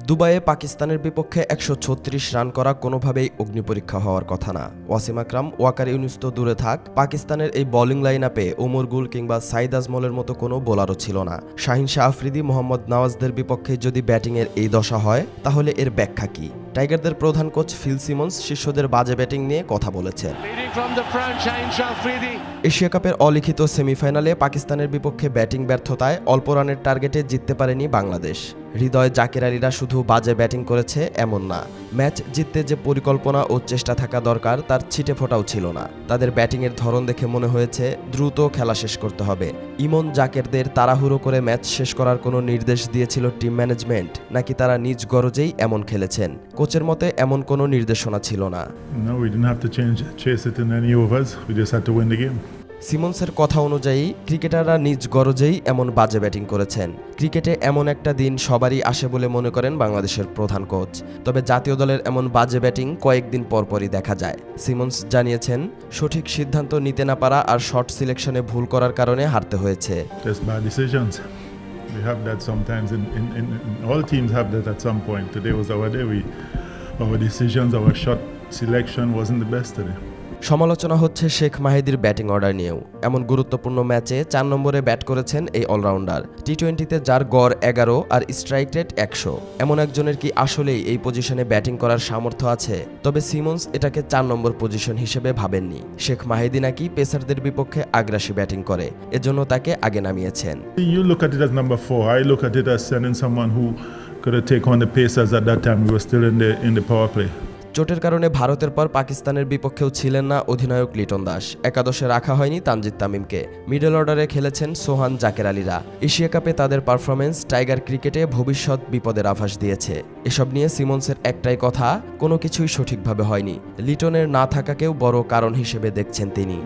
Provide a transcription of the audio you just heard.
দুবাইয়ে পাকিস্তানের বিপক্ষে ১৩৬ রান করা কোনোভাবেই অগ্নিপরীক্ষা হওয়ার কথা না। ওয়াসিম আকরাম, ওয়াকার ইউনুস তো দূরে থাক, পাকিস্তানের এই বোলিং লাইন আপে ওমর গুল কিংবা সাইদ আজমলের মতো কোনো বোলারও ছিল না। শাহিন শাহ আফ্রিদি, মোহাম্মদ নওয়াজদের বিপক্ষে যদি ব্যাটিংয়ের এই দশা হয় তাহলে এর ব্যাখ্যা কী? টাইগারদের প্রধান কোচ ফিল সিমন্স শিষ্যদের বাজে ব্যাটিং নিয়ে কথা বলেছেন। এশিয়া কাপের অলিখিত সেমিফাইনালে পাকিস্তানের বিপক্ষে ব্যাটিং ব্যর্থতায় অল্প রানের টার্গেটে জিততে পারেনি বাংলাদেশ। হৃদয় জাকের আলীরা শুধু বাজে ব্যাটিং করেছে এমন না, ম্যাচ জিততে যে পরিকল্পনা ও চেষ্টা থাকা দরকার তার ছিটে ফোটাও ছিল না। তাদের ব্যাটিংয়ের ধরন দেখে মনে হয়েছে দ্রুত খেলা শেষ করতে হবে। ইমন জাকেরদের তাড়াহুড়ো করে ম্যাচ শেষ করার কোনো নির্দেশ দিয়েছিল টিম ম্যানেজমেন্ট, নাকি তারা নিজ গরজেই এমন খেলেছেন? কোচের মতে এমন কোনো নির্দেশনা ছিল না। সিমন্সের কথা অনুযায়ী ক্রিকেটাররা নিজ গরজেই এমন বাজে ব্যাটিং করেছেন। ক্রিকেটে এমন একটা দিন সবারই আসে বলে মনে করেন বাংলাদেশের প্রধান কোচ। তবে জাতীয় দলের এমন বাজে ব্যাটিং কয়েকদিন পরপরই দেখা যায়। সিমন্স জানিয়েছেন, সঠিক সিদ্ধান্ত নিতে না পারা আর শট সিলেকশনে ভুল করার কারণে হারতে হয়েছে। We have that sometimes in all teams have that at some point. Today was our day. Our decisions, our shot selection wasn't the best today. সমালোচনা হচ্ছে শেখ মাহিদির ব্যাটিং অর্ডার নিয়েও। এমন গুরুত্বপূর্ণ ম্যাচে ৪ নম্বরে ব্যাট করেছেন এই অলরাউন্ডার। টি-20তে যার গড় ১১ আর স্ট্রাইক রেট ১০০, এমন একজনের কি আসলেই এই পজিশনে ব্যাটিং করার সামর্থ্য আছে? তবে সিমন্স এটাকে ৪ নম্বর পজিশন হিসেবে ভাবেননি। শেখ মাহিদি নাকি পেসারদের বিপক্ষে আগ্রাসী ব্যাটিং করে, এজন্য তাকে আগে নামিয়েছেন। You look at it as number 4. I look at it as sending someone who could have taken on the Pacers at that time. We were still in the power play. চোটের কারণে ভারতের পর পাকিস্তানের বিপক্ষেও ছিলেন না অধিনায়ক লিটন দাস। একাদশে রাখা হয়নি তানজিদ তামিমকে। মিডল অর্ডারে খেলেছেন সোহান, জাকের আলীরা। এশিয়া কাপে তাদের পারফরমেন্স টাইগার ক্রিকেটে ভবিষ্যৎ বিপদের আভাস দিয়েছে। এসব নিয়ে সিমন্সের একটাই কথা, কোনো কিছুই সঠিকভাবে হয়নি। লিটনের না থাকাকেও বড় কারণ হিসেবে দেখছেন তিনি।